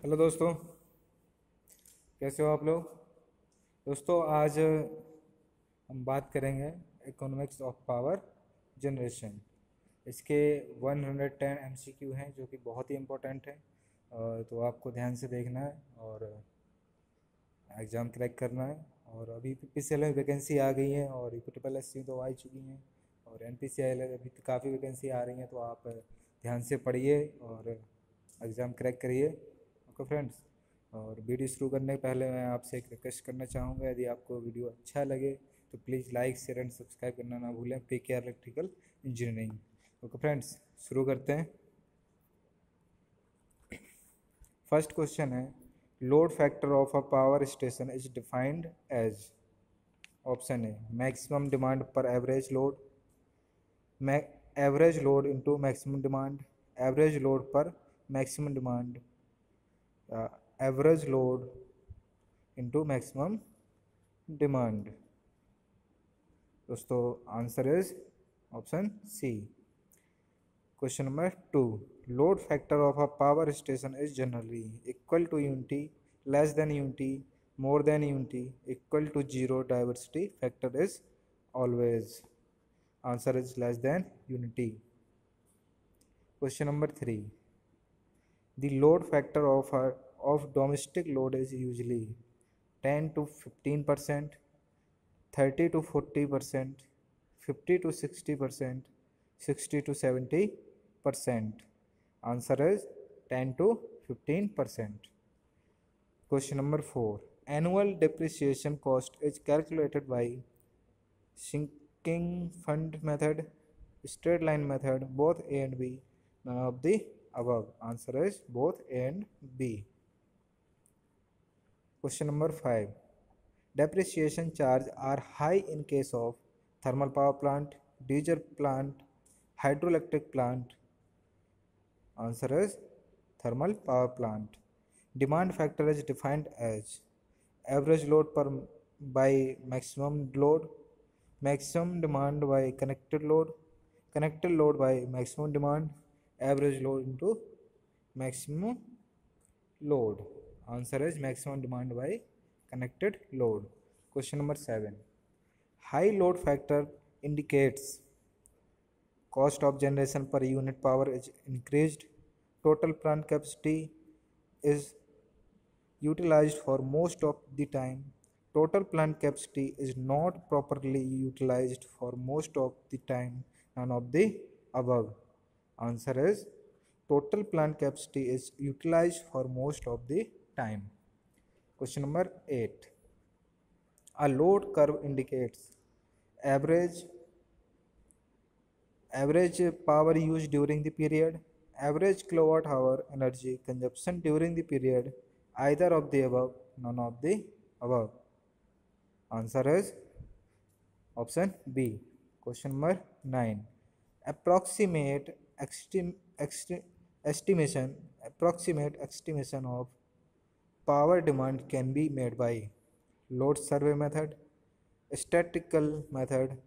Hello दोस्तों, कैसे हो आप लोग। दोस्तों आज हम बात करेंगे इकोनॉमिक्स ऑफ पावर जनरेशन। इसके 110 एमसीक्यू हैं जो कि बहुत ही इम्पोर्टेंट है। तो आपको ध्यान से देखना है और एग्ज़ाम क्रैक करना है। और अभी पीसीएल में वैकेंसी आ गई है और ट्रिपल एस सी तो आ ही चुकी हैं और एनपीसीआई अभी तो काफ़ी वैकेंसी आ रही हैं। तो आप ध्यान से पढ़िए और एग्ज़ाम क्रैक करिए। Okay friends. और वीडियो शुरू करने के पहले मैं आपसे एक रिक्वेस्ट करना चाहूँगा, यदि आपको वीडियो अच्छा लगे तो please like share and subscribe करना ना भूलें। PKR electrical engineering. Okay friends, शुरू करते हैं। फर्स्ट क्वेश्चन है, load factor of a power station is defined as. Option A maximum demand per average load, average load into maximum demand, average load per maximum demand, average load into maximum demand. दोस्तों answer is option C. Question number 2, load factor of a power station is generally equal to unity, less than unity, more than unity, equal to zero. Diversity factor is always. Answer is less than unity. Question number 3, the load factor of domestic load is usually 10 to 15%, 30 to 40%, 50 to 60%, 60 to 70%. Answer is 10 to 15%. Question number 4, annual depreciation cost is calculated by sinking fund method, straight line method, both A and B, none of the above. Answer is both A and B. Question number 5, depreciation charge are high in case of thermal power plant, diesel plant, hydroelectric plant. Answer is thermal power plant. Demand factor is defined as average load per by maximum load, maximum demand by connected load by maximum demand, average load into maximum load. Answer is maximum demand by connected load. Question number 7, high load factor indicates cost of generation per unit power is increased, total plant capacity is utilized for most of the time, total plant capacity is not properly utilized for most of the time, none of the above. Answer is total plant capacity is utilized for most of the time. Question number 8, a load curve indicates average average power used during the period, average kilowatt hour energy consumption during the period, either of the above, none of the above. Answer is option B. Question number 9, approximate estimation approximate estimation of power demand can be made by load survey method, statistical method,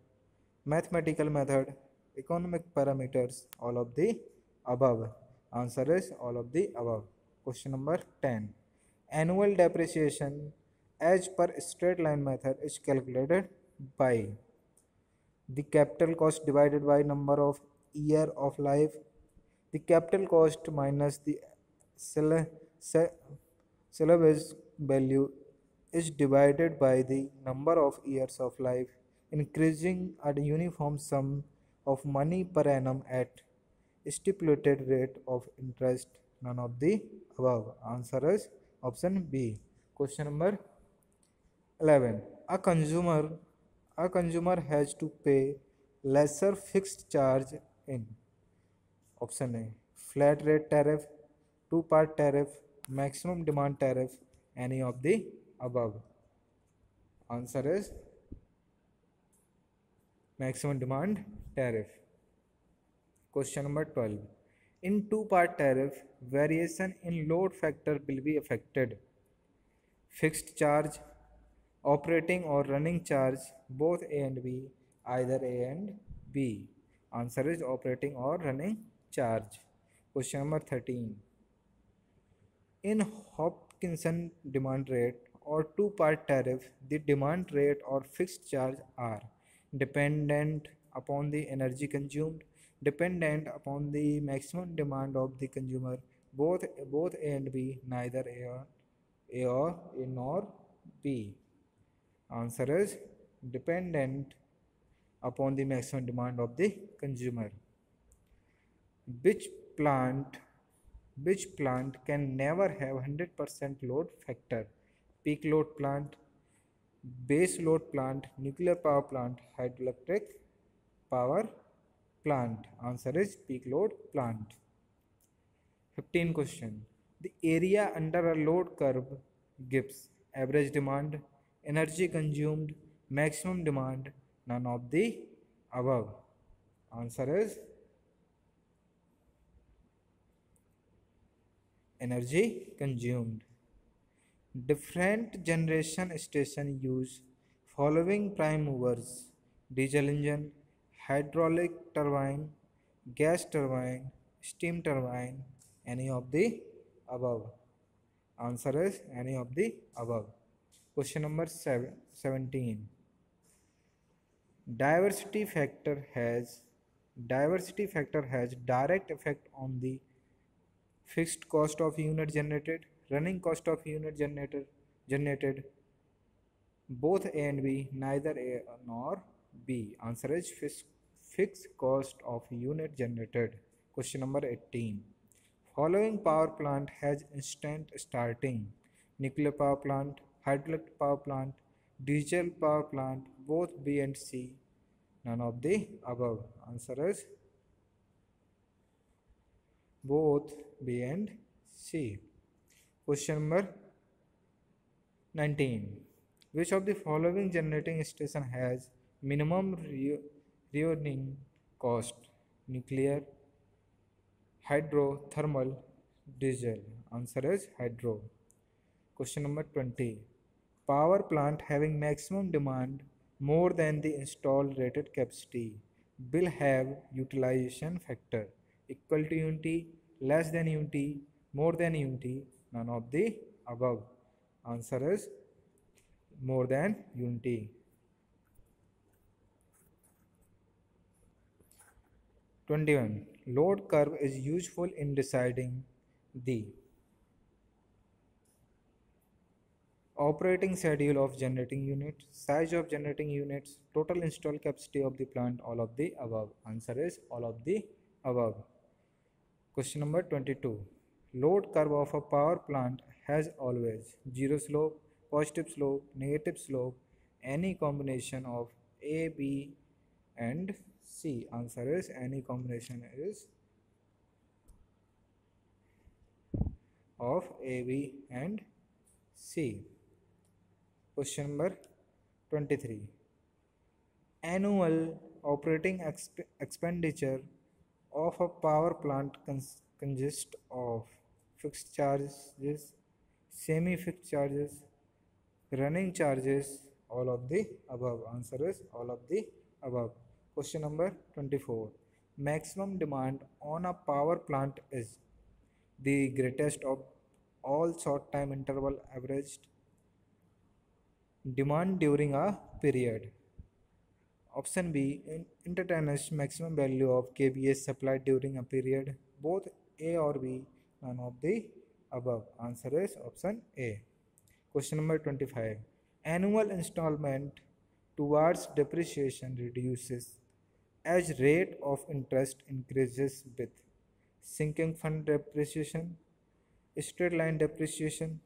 mathematical method, economic parameters, all of the above. Answer is all of the above. Question number 10, annual depreciation as per straight line method is calculated by the capital cost divided by number of year of life, the capital cost minus the salvage value is divided by the number of years of life, increasing at a uniform sum of money per annum at stipulated rate of interest, none of the above. Answer is option B. Question number 11, a consumer has to pay lesser fixed charge in option A flat rate tariff, two part tariff, maximum demand tariff, any of the above. Answer is maximum demand tariff. Question number 12, in two part tariff, variation in load factor will be affected fixed charge, operating or running charge, both A and B, either A and B. Answer is operating or running charge. Question number 13, In Hopkinson demand rate or two-part tariff, the demand rate or fixed charge are dependent upon the energy consumed, dependent upon the maximum demand of the consumer, both A and B, neither A nor B. Answer is dependent upon the maximum demand of the consumer. Which plant which plant can never have 100% load factor? Peak load plant, base load plant, nuclear power plant, hydroelectric power plant. Answer is peak load plant. 15 question. The area under a load curve gives average demand, energy consumed, maximum demand, none of the above. Answer is energy consumed. Different generation station use following prime movers: diesel engine, hydraulic turbine, gas turbine, steam turbine, any of the above. Answer is any of the above. Question number 17. Diversity factor has diversity factor has direct effect on the fixed cost of unit generated, running cost of unit generated, both A and B, neither A nor B. Answer is fixed cost of unit generated. Question number 18. Following power plant has instant starting: nuclear power plant, hydroelectric power plant, diesel power plant, both B and C, none of the above. Answer is both B and C. Question number 19. Which of the following generating station has minimum running cost? Nuclear, hydro, thermal, diesel. Answer is hydro. Question number 20. Power plant having maximum demand more than the installed rated capacity will have utilization factor equal to unity, less than unity, more than unity, none of the above. Answer is more than unity. 21. Load curve is useful in deciding the operating schedule of generating unit, size of generating units, total installed capacity of the plant, all of the above. Answer is all of the above. Question number 22. Load curve of a power plant has always zero slope, positive slope, negative slope, any combination of A, B and C. Answer is any combination is of A, B and C. Question number 23. Annual operating expenditure of a power plant consists of fixed charges, semi-fixed charges, running charges, all of the above. Answer is all of the above. Question number 24. Maximum demand on a power plant is the greatest of all short time interval averaged demand during a period. Option B, instantaneous maximum value of kVA supplied during a period. Both A or B, none of the above. Answer is option A. Question number 25. Annual installment towards depreciation reduces as rate of interest increases with sinking fund depreciation, straight line depreciation,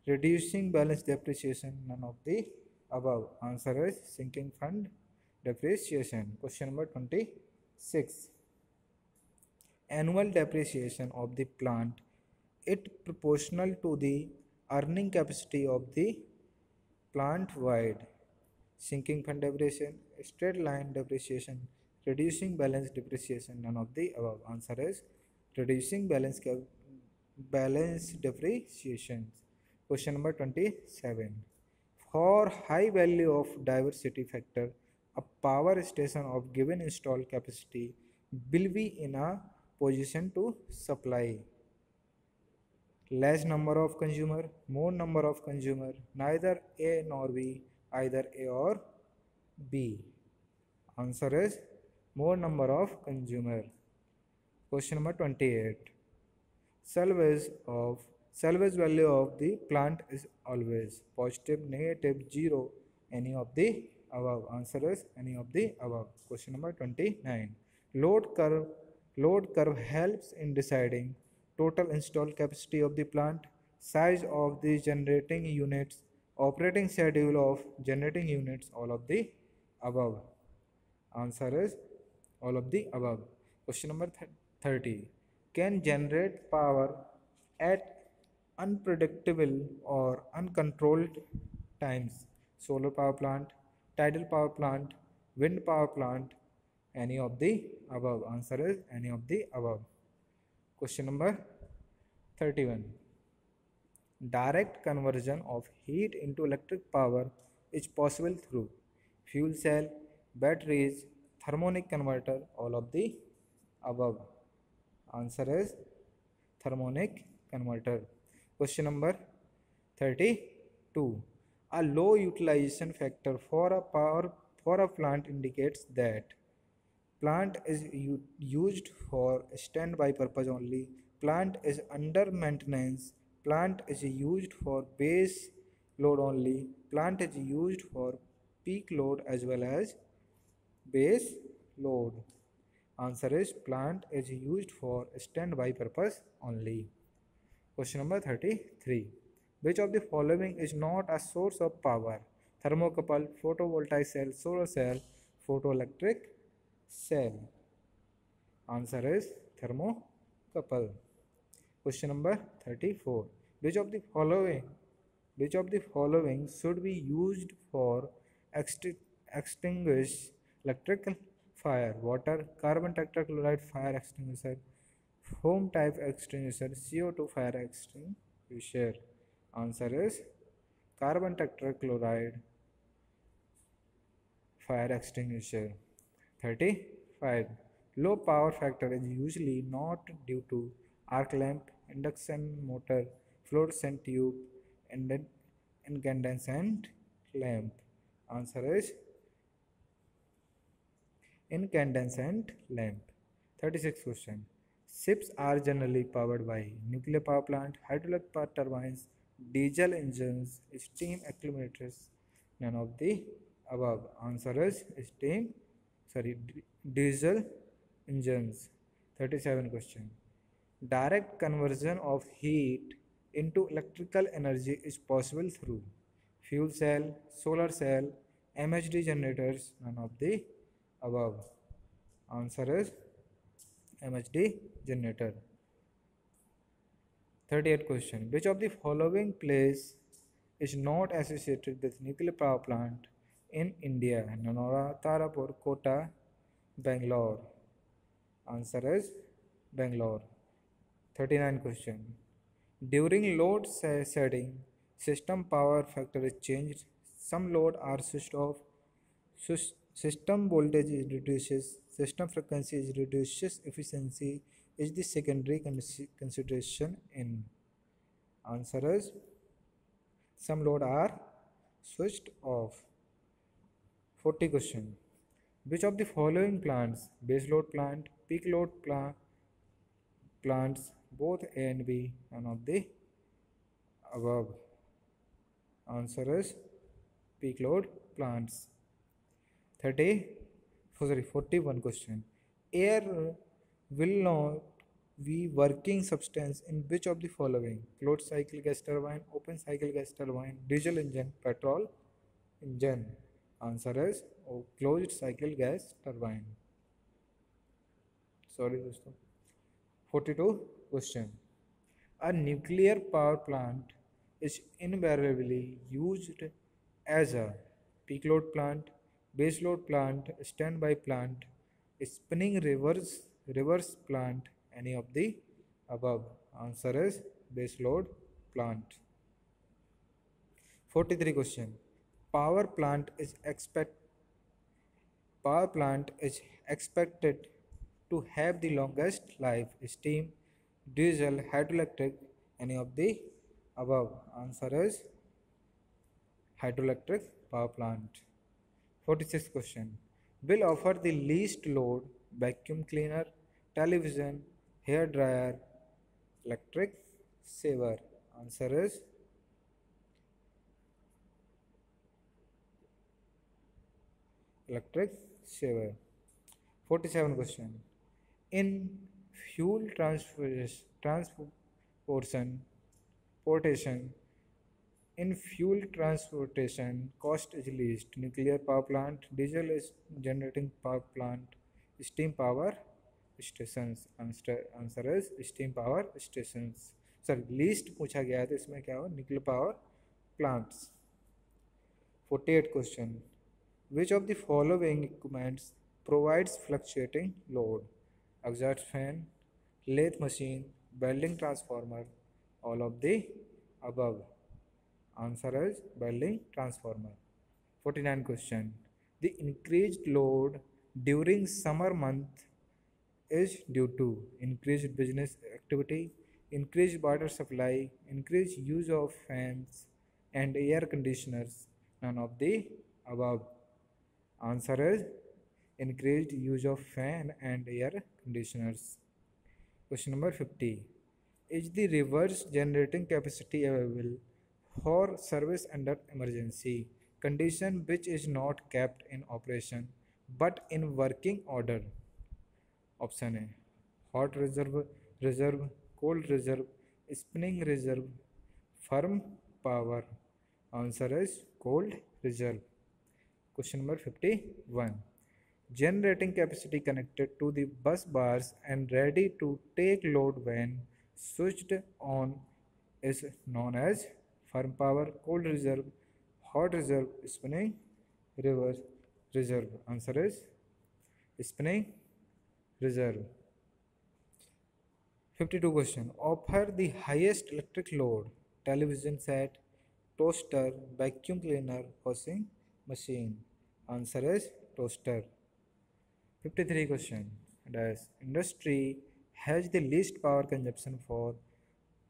reducing balance depreciation, none of the above. Answer is sinking fund depreciation. Question number 26. Annual depreciation of the plant it proportional to the earning capacity of the plant wide. Sinking fund depreciation, straight line depreciation, reducing balance depreciation, none of the above. Answer is reducing balance depreciation. Question number 27. For high value of diversity factor, a power station of given installed capacity will be in a position to supply less number of consumer, more number of consumer, neither A nor B, either A or B. Answer is more number of consumer. Question number 28. Salvage value of the plant is always positive, negative, zero, any of the above. Answer is any of the above. Question number 29. Load curve Load curve helps in deciding total installed capacity of the plant, size of the generating units, operating schedule of generating units, all of the above. Answer is all of the above. Question number 30. Can generate power at unpredictable or uncontrolled times? Solar power plant, tidal power plant, wind power plant, any of the above. Answer is any of the above. Question number 31. Direct conversion of heat into electric power is possible through fuel cell, batteries, thermonic converter, all of the above. Answer is thermonic converter. Question number 32. A low utilization factor for a plant indicates that plant is used for standby purpose only, plant is under maintenance, plant is used for base load only, plant is used for peak load as well as base load. Answer is plant is used for standby purpose only. Question number 33. Which of the following is not a source of power? Thermocouple, photovoltaic cell, solar cell, photoelectric cell. Answer is thermocouple. Question number 34. Which of the following should be used for extinguish electrical fire? Water, carbon tetrachloride fire extinguisher, foam type extinguisher, CO2 fire extinguisher. Answer is carbon tetrachloride fire extinguisher. 35. Low power factor is usually not due to arc lamp, induction motor, fluorescent tube, and incandescent lamp. Answer is incandescent lamp. 36 question. Ships are generally powered by nuclear power plant, hydraulic power turbines, diesel engines, steam accumulators. None of the above. Answer is diesel engines. 37 question. Direct conversion of heat into electrical energy is possible through fuel cell, solar cell, MHD generators. None of the above. Answer is MHD generator. 38 question. Which of the following place is not associated with nuclear power plant in India? Nonora, Tarapur, Kota, Bangalore. Answer is Bangalore. 39 question. During load setting, system power factor is changed. Some load are switched off. System voltage is reduces. System frequency is reduces. Efficiency is the secondary consideration in. Answer is some load are switched off. 40 question. Which of the following plants, base load plant, peak load plants, both A and B, none of the above? Answer is peak load plants. 41 question. Air will not be working substance in which of the following? Closed cycle gas turbine, open cycle gas turbine, diesel engine, petrol engine. Answer is closed cycle gas turbine. Sorry दोस्तों. 42 question. A nuclear power plant is invariably used as a peak load plant, base load plant, standby plant, spinning reverse plant, any of the above? Answer is base load plant. 43 question. Power plant is expected to have the longest life. Steam, diesel, hydroelectric, Any of the above? Answer is hydroelectric power plant. 46th question. Will offer the least load vacuum cleaner, television, hair dryer, electric saver? Answer is electric saver. 47 question. In fuel transportation, portation, in fuel transportation, cost is least. Nuclear power plant, diesel is generating power plant, steam power stations. Answer is steam power stations. Sir least पूछा गया है तो इसमें क्या हो nuclear power plants. 48 question. Which of the following equipments provides fluctuating load? Exhaust fan, lathe machine, welding transformer, all of the above. Answer is welding transformer. 49 question. The increased load during summer month is due to increased business activity, increased water supply, increased use of fans and air conditioners. None of the above. Answer is increased use of fan and air conditioners. Question number 50. Is the reverse generating capacity available for service under emergency condition which is not kept in operation but in working order? Option A. Hot reserve, cold reserve, spinning reserve, firm power. Answer is cold reserve. Question number 51. Generating capacity connected to the bus bars and ready to take load when switched on is known as firm power, cold reserve, hot reserve, spinning reverse reserve. Answer is spinning reserve. 52 question. Offer the highest electric load: television set, toaster, vacuum cleaner, washing machine. Answer is toaster. 53 question. Does industry has the least power consumption for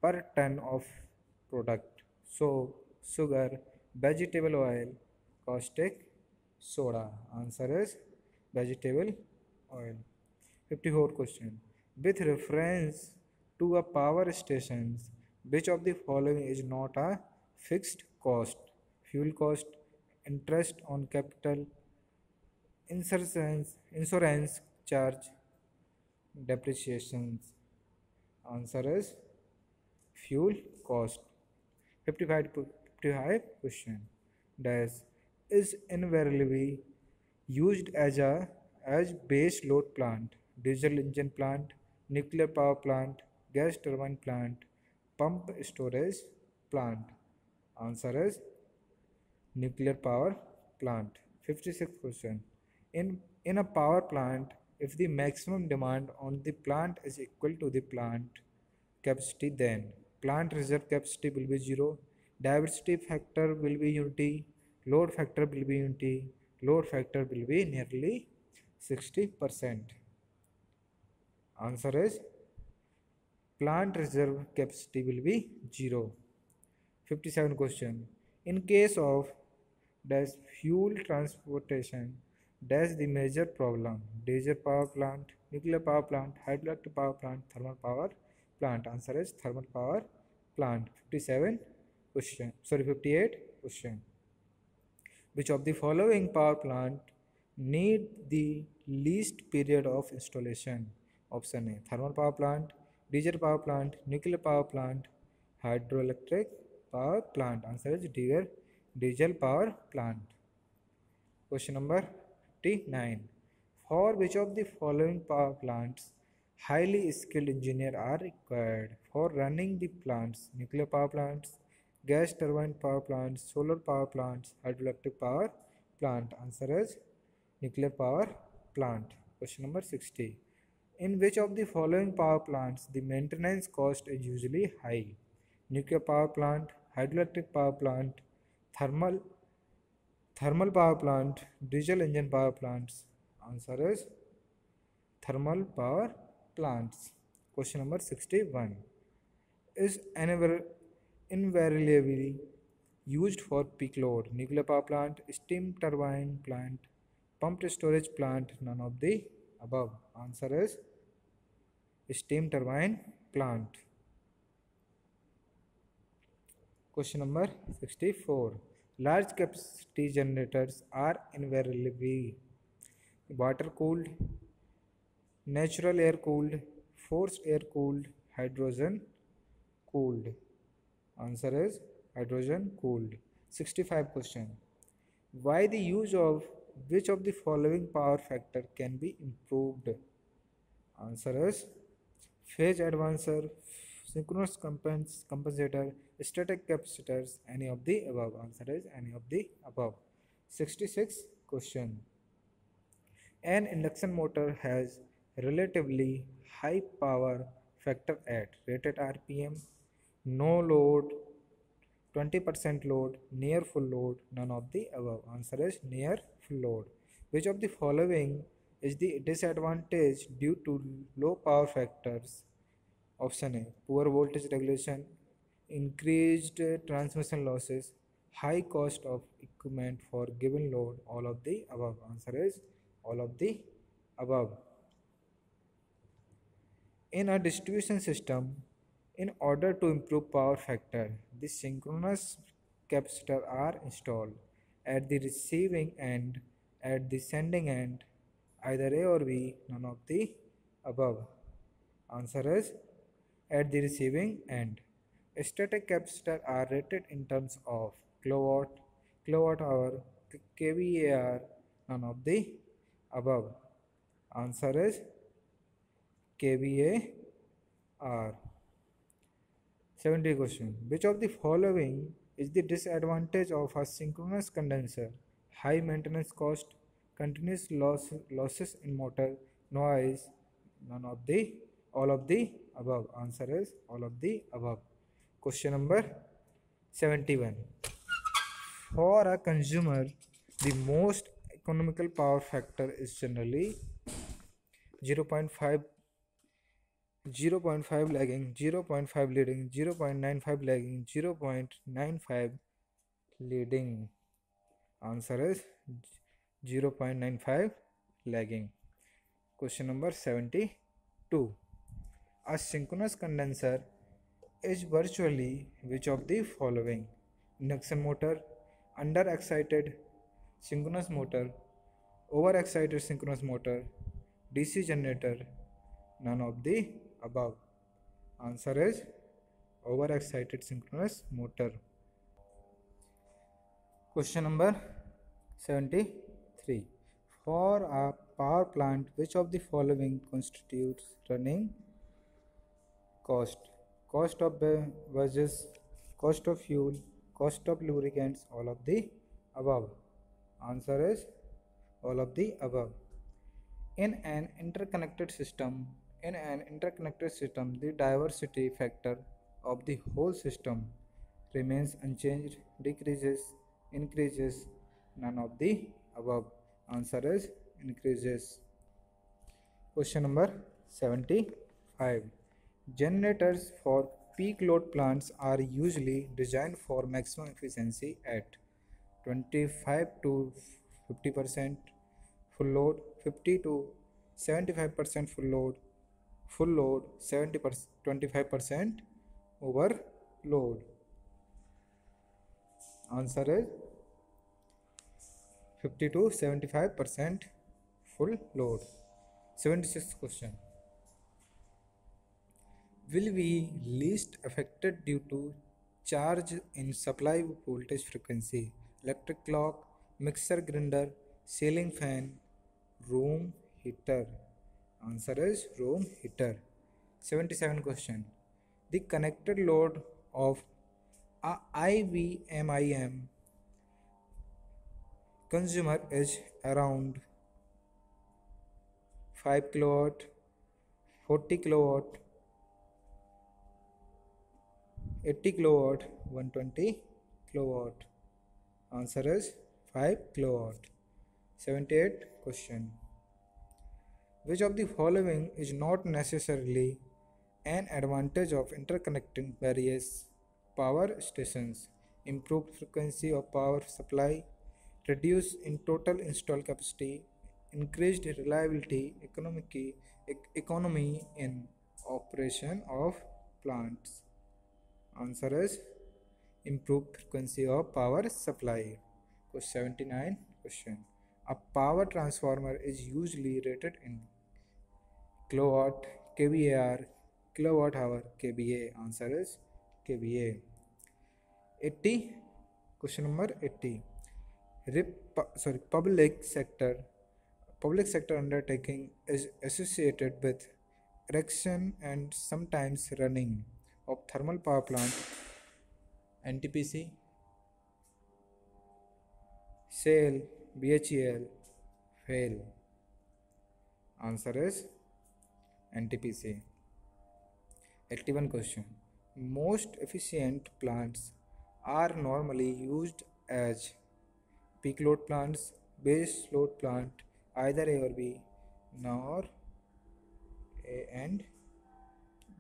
per ton of product? So sugar, vegetable oil, caustic soda. Answer is vegetable oil. 54 question. With reference to a power stations, which of the following is not a fixed cost? Fuel cost, interest on capital, insurance charge, depreciations. Answer is fuel cost. 55 question. Dash is invariably used as base load plant, diesel engine plant, nuclear power plant, gas turbine plant, pump storage plant. Answer is nuclear power plant. 56th question. In a power plant, if the maximum demand on the plant is equal to the plant capacity, then plant reserve capacity will be 0, diversity factor will be unity, load factor will be unity, load factor will be nearly 60%. Answer is plant reserve capacity will be 0. 57 question. In case of dash fuel transportation, dash the major problem: diesel power plant, nuclear power plant, hydroelectric power plant, thermal power plant. Answer is thermal power plant. 57 question. 58 question. Which of the following power plant need the least period of installation? Option A. Thermal power plant, diesel power plant, nuclear power plant, hydroelectric power plant. Answer is diesel power plant. Question number 59. For which of the following power plants highly skilled engineers are required for running the plants? Nuclear power plants, gas turbine power plants, solar power plants, hydroelectric power plant. Answer is nuclear power plant. Question number 60. In which of the following power plants the maintenance cost is usually high? Nuclear power plant, hydroelectric power plant, thermal power plant, diesel engine power plants. Answer is thermal power plants. Question number 61. is invariably used for peak load? Nuclear power plant, steam turbine plant, pumped storage plant, none of the above. Answer is steam turbine plant. Question number 64. Large capacity generators are invariably water cooled, natural air cooled, forced air cooled, hydrogen cooled. Answer is hydrogen cooled. 65 question. Why the use of which of the following power factor can be improved? Answer is phase advancer, synchronous compensator, static capacitors, any of the above. Answer is any of the above. 66 question. An induction motor has relatively high power factor at rated RPM, no load, 20% load, near full load, none of the above. Answer is near full load. Which of the following is the disadvantage due to low power factors? Option A, poor voltage regulation, increased transmission losses, high cost of equipment for given load, all of the above. Answer is all of the above. In a distribution system, in order to improve power factor, the synchronous capacitor are installed at the receiving end, at the sending end, either A or B, none of the above. Answer is at the receiving end. Static capacitors are rated in terms of kilowatt, kilowatt hour, kVAR, none of the above. Answer is kVAR. 70 question. Which of the following is the disadvantage of a synchronous condenser? High maintenance cost, continuous losses in motor, noise, none of the, all of the above. Answer is all of the above. Question number 71. For a consumer, the most economical power factor is generally 0.5, 0.5 lagging, 0.5 leading, 0.95 lagging, 0.95 leading. Answer is 0.95 lagging. Question number 72. A synchronous condenser is virtually which of the following? Induction motor, under excited synchronous motor, over excited synchronous motor, DC generator, none of the above. Answer is over excited synchronous motor. Question number 73. For a power plant, which of the following constitutes running cost? Cost of wages, cost of fuel, cost of lubricants, all of the above. Answer is all of the above. In an interconnected system, the diversity factor of the whole system remains unchanged, decreases, increases, none of the above. Answer is increases. Question number 75. Generators for peak load plants are usually designed for maximum efficiency at 25 to 50% full load, 50 to 75% full load, 70% 25% overload. Answer is 50 to 75% full load. 76th question. Will be least affected due to charge in supply voltage frequency? Electric clock, mixer grinder, ceiling fan, room heater. Answer is room heater. 77 question. The connected load of a IVMIM consumer is around 5 kilowatt, 40 kilowatt, 80 kilowatt, 120 kilowatt. Answer is 5 kilowatt. 78 question. Which of the following is not necessarily An advantage of interconnecting various power stations: improved frequency of power supply, reduce in total installed capacity, increased reliability, economy in operation of plants. Answer is improved frequency of power supply. Question 79 question. A power transformer is usually rated in kilowatt, kVAR, kilowatt hour, kVA. Answer is kVA. 80. Question number 80. Public sector undertaking is associated with erection and sometimes running of thermal power plant. NTPC, SAIL, BHEL, FAIL. Answer is NTPC. 81 question. Most efficient plants are normally used as peak load plants, base load plant, either A or B, nor A and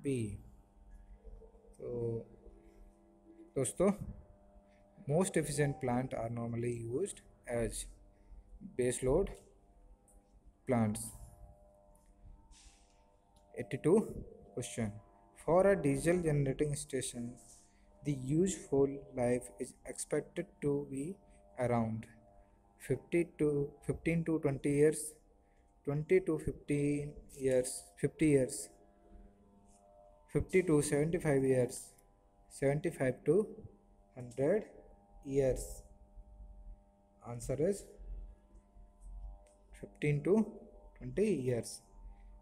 B. So दोस्तों, most efficient plant are normally used as base load plants. 82 question. For a diesel generating station, the useful life is expected to be around 15 to 20 years, 20 to 15 years, 50 years, 50 to 75 years, 75 to 100 years. Answer is 15 to 20 years.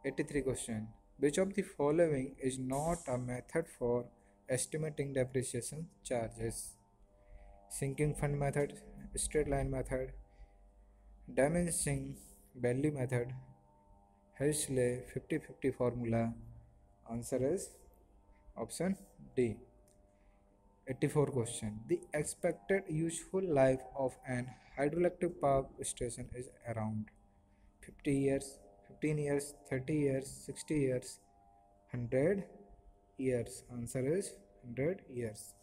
83 question. Which of the following is not a method for estimating depreciation charges? Sinking fund method, straight line method, diminishing value method, Hershey 50-50 formula. Answer is option D. 84 question. The expected useful life of an hydroelectric power station is around 50 years, 15 years, 30 years, 60 years, 100 years. Answer is 100 years.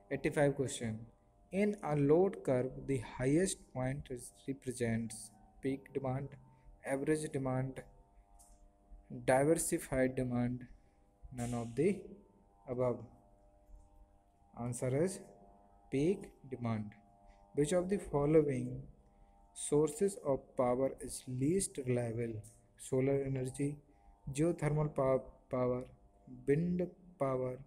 85 question. In a load curve, the highest point represents peak demand, average demand, diversified demand, none of the above. Answer is peak demand. Which of the following sources of power is least reliable? Solar energy, geothermal power, wind power,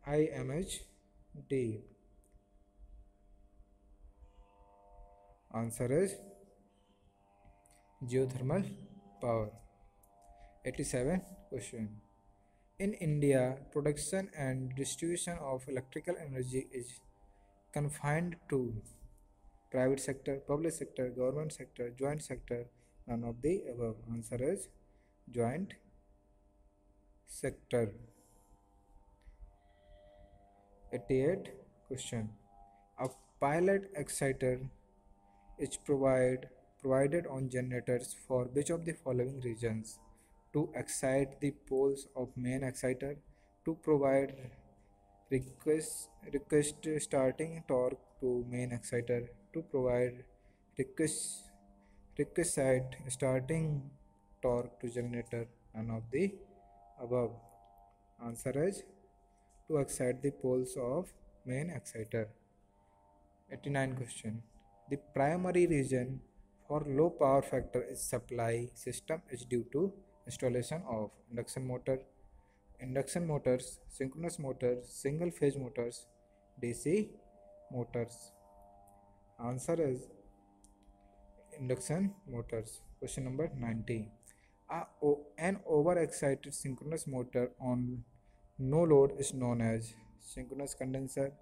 IMHD. Answer is geothermal power. 87 question. In India, production and distribution of electrical energy is confined to private sector, public sector, government sector, joint sector, none of the above. Answer is joint sector. 88 question. A pilot exciter is provided on generators for which of the following reasons? To excite the poles of main exciter, to provide request starting torque to main exciter, to provide requisite starting torque to generator, none of the above. Answer is to excite the poles of main exciter. 89 question. The primary reason for low power factor is supply system is due to installation of induction motors, synchronous motors, single phase motors, DC motors. Answer is induction motors. Question number 90. An overexcited synchronous motor on no load is known as synchronous condenser,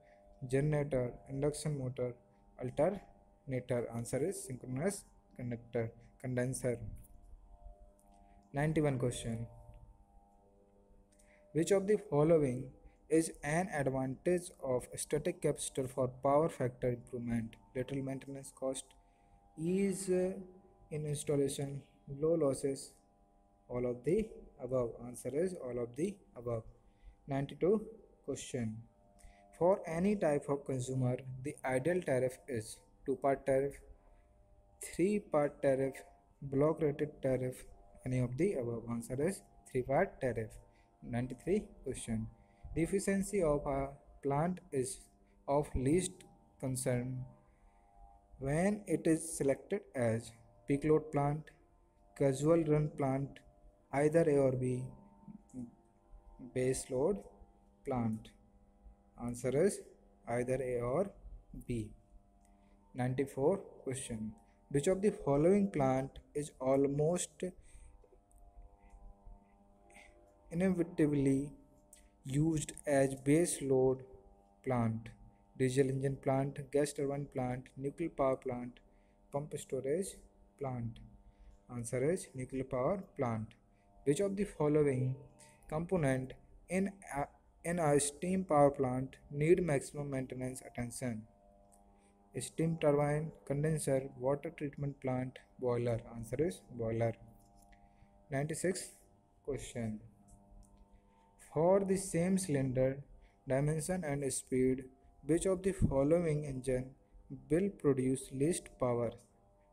generator, induction motor, alternator. Answer is synchronous condenser. 91 question. Which of the following is an advantage of static capacitor for power factor improvement? Little maintenance cost, ease in installation, low losses, all of the above. Answer is all of the above. 92 question. For any type of consumer, the ideal tariff is two-part tariff, three-part tariff, block rated tariff, any of the above. Answer is three-part tariff. 93 question. The efficiency of a plant is of least concern when it is selected as peak load plant, casual run plant, either A or B, base load plant. Answer is either A or B. 94 question. Which of the following plant is almost inevitably used as base load plant? Diesel engine plant, gas turbine plant, nuclear power plant, pump storage plant. Answer is nuclear power plant. Which of the following component in a steam power plant need maximum maintenance attention? Steam turbine, condenser, water treatment plant, boiler. Answer is boiler. 96 question. For the same cylinder, dimension and speed, which of the following engine will produce least power?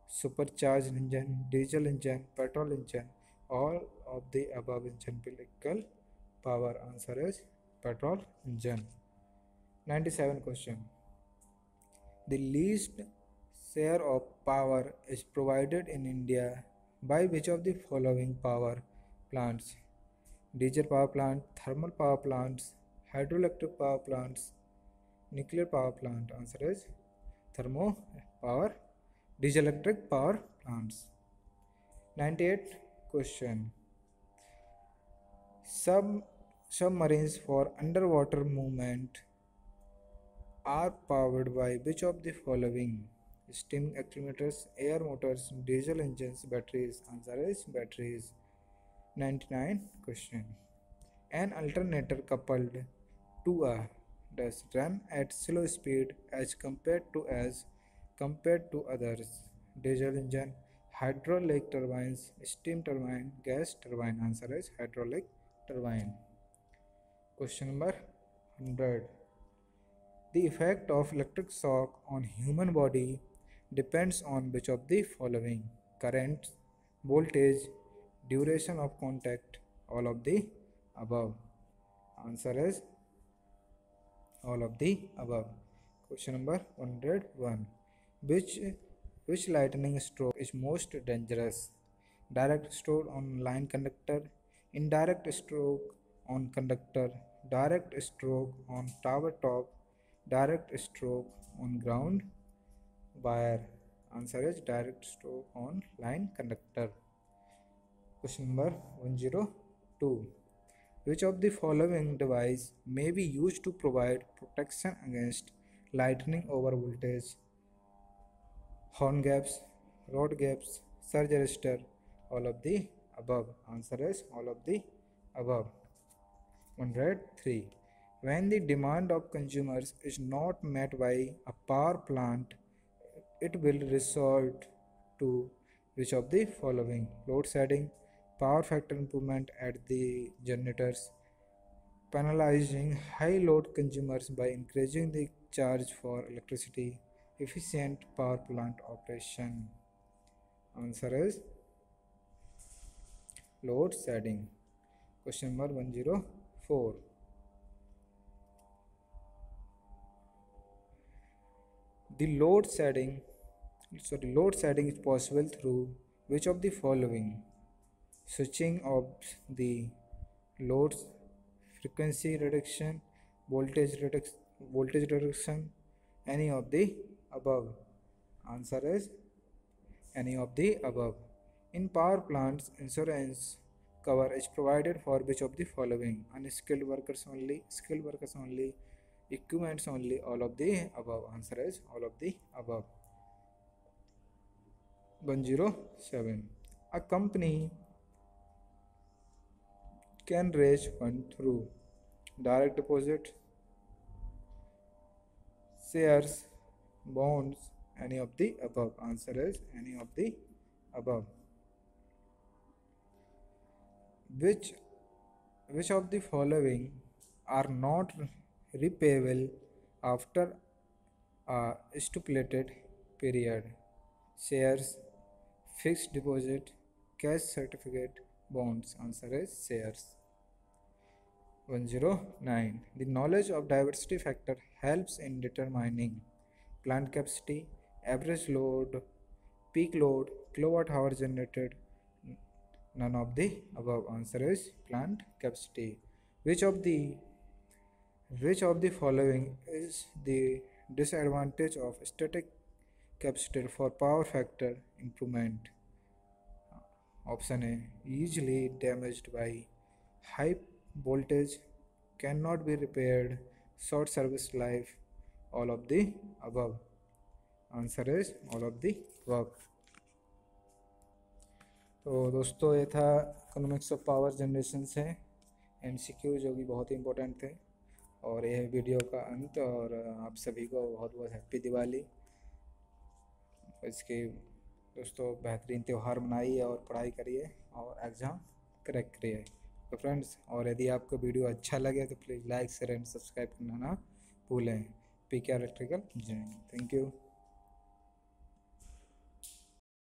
Supercharged engine, diesel engine, petrol engine, all of the above engine will equal power. Answer is petrol engine. 97 question. The least share of power is provided in India by which of the following power plants? Diesel power plant, thermal power plants, hydroelectric power plants, nuclear power plant. Answer is thermo power, diesel electric power plants. 98 question. Submarines for underwater movement are powered by which of the following? Steam actuators, air motors, diesel engines, batteries. Answer is batteries. 99 question. An alternator coupled to a does run at slow speed as compared to others. Diesel engine, hydraulic turbines, steam turbine, gas turbine. Answer is hydraulic turbine. Question number 100. The effect of electric shock on human body depends on which of the following? Current, voltage, duration of contact, all of the above. Answer is all of the above. Question number 101. Which lightning stroke is most dangerous? Direct stroke on line conductor, indirect stroke on conductor, direct stroke on tower top, direct stroke on ground wire. Answer is direct stroke on line conductor. Question number 102. Which of the following device may be used to provide protection against lightning over voltage? Horn gaps, rod gaps, surge arrestor, all of the above. Answer is all of the above. 103. When the demand of consumers is not met by a power plant, it will resort to which of the following? Load shedding, power factor improvement at the generators, penalizing high load consumers by increasing the charge for electricity, efficient power plant operation. Answer is load shedding. Question number 104. Load shedding is possible through which of the following? Switching of the loads, frequency reduction, voltage reduction, any of the above. Answer is any of the above. In power plants, insurance cover is provided for which of the following? Unskilled workers only, skilled workers only, equipments only, all of the above. Answer is all of the above. 107. A company can raise fund through direct deposit, shares, bonds, any of the above. Answer is any of the above. which which of the following are not repayable after a stipulated period? Shares, fixed deposit, cash certificate, bonds. Answer is shares. 109. The knowledge of diversity factor helps in determining plant capacity, average load, peak load, kilowatt hour generated. None of the above. Answer is plant capacity. Which of the which of the following is the disadvantage of static capacitor for power factor improvement? Option A, easily damaged by high voltage, cannot be repaired, short service life, all of the above. Answer is all of the above. तो दोस्तों ये था economics of power generation से MCQ जो कि बहुत ही important थे। और यह वीडियो का अंत, और आप सभी को बहुत बहुत हैप्पी दिवाली। इसके दोस्तों बेहतरीन त्यौहार मनाइए और पढ़ाई करिए और एग्ज़ाम क्रैक करिए। तो फ्रेंड्स, और यदि आपको वीडियो अच्छा लगे तो please like share and subscribe करना ना भूलें। PK electrical engineering. Thank you.